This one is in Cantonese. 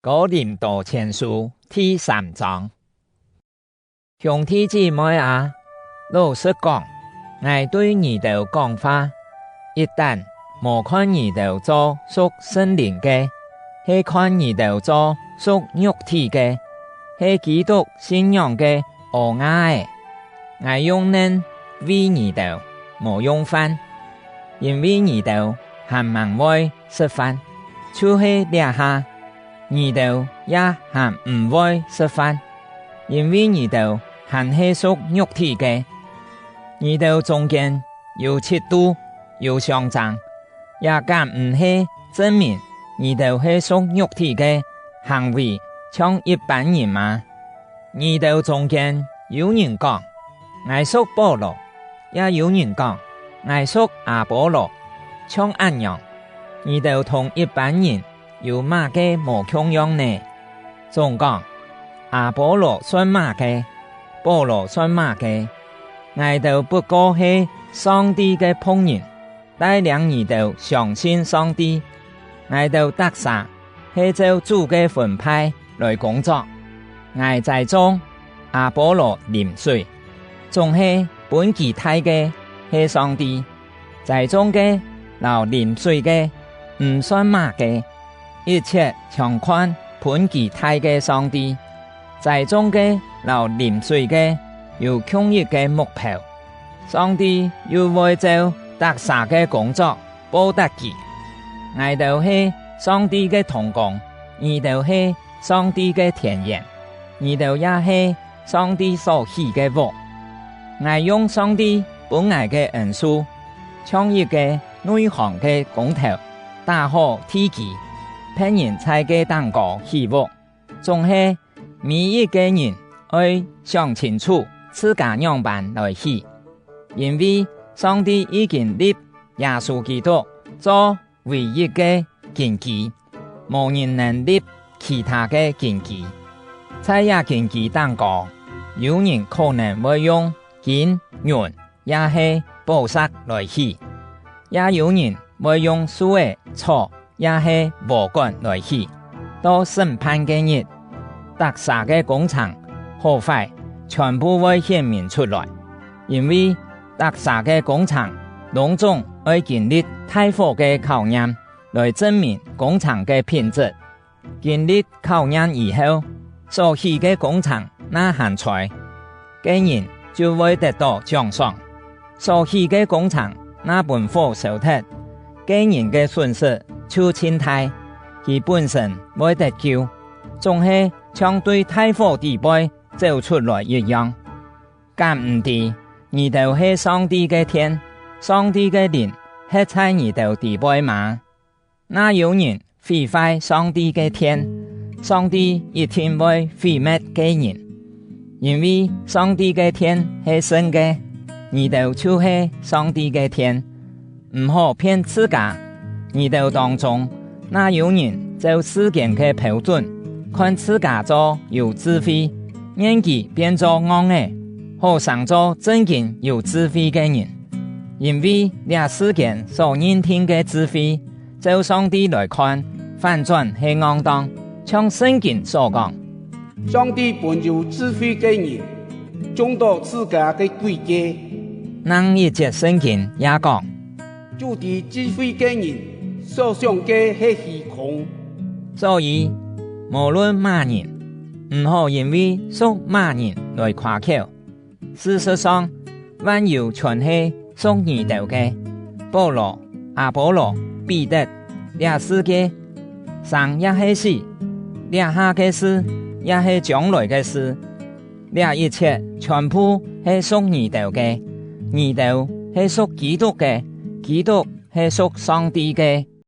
哥林多前书第3章。兄弟姊妹啊，老实讲，我对你哋讲话，一旦无看你哋做属圣灵嘅，系看你哋做属肉体嘅，系基督信仰嘅乌鸦嘅，我用能为你哋无用饭，因为你哋还蛮会食饭，就是俩下。你哋也还唔会食饭，因为你哋还系属肉体嘅。你哋中间有嫉妒，有相争，也敢唔系证明你哋系属肉体嘅行为，像一般人嘛？你哋中间有人讲我属保罗，也有人讲我属阿波罗，像安样，你哋同一般人有乜嘅无共样呢？总讲阿波罗算乜嘅，保罗算乜嘅？我哋不过系上帝嘅仆人，带领你哋相信上帝。我哋得啥系照主嘅分派来工作。我在中阿波罗淋水，仲系本其太嘅系上帝，在中嘅留淋水嘅唔算乜嘅。一切常看本其太嘅上帝，在中嘅留淋水嘅有konkr一嘅目标，上帝要為照特啥嘅工作報答佢。我哋係上帝嘅同工，你哋係上帝嘅田園，你哋也係上帝所喜嘅物。我用上帝本來嘅恩賜，創一個內行嘅工頭，打好天機。骗人在嘅當個希望，仲係每一個人要想清楚自家樣辦來去，因為上帝已經立耶穌基督做唯一嘅根基，無人能立其他嘅根基。在這根基當個，有人可能會用金、銀，也係寶石來去，也有人會用樹嘅草。也係無管來去，到審判嘅日，特啥嘅工廠好壞全部會顯明出來，因為特啥嘅工廠隆重會經歷太火嘅考驗，來證明工廠嘅品質。經歷考驗以後，所起嘅工廠那限材嘅人就會得到獎賞；所起嘅工廠那本火燒脫嘅人嘅損失。超千太，佢本身會得救，仲係像對太火地杯走出來一樣。敢唔知，你哋係上帝嘅天，上帝嘅靈，係在你哋地杯嗎？那有人毀壞上帝嘅天，上帝一定會毀滅嘅人，因為上帝嘅天係聖嘅，你哋就係上帝嘅天，唔好騙自家。你哋當中，那有人就世間嘅標準，看自家做有智慧，年紀變做戇嘅，好想做真正有智慧嘅人。因為這世間所認聽嘅智慧，就上帝來看，反轉係戇當，像聖經所講。上帝本有智慧嘅人，眾多自家嘅規矩。能一節聖經也講，主的智慧嘅人。所想嘅係虛空，所以無論乜人，唔好因為屬乜人來誇口。事實上，萬有全係屬你哋嘅。保羅、阿波羅、彼得，這世界生也係死，這下嘅事也係將來嘅事，這一切全部係屬你哋嘅。你哋係屬基督嘅，基督係屬上帝嘅。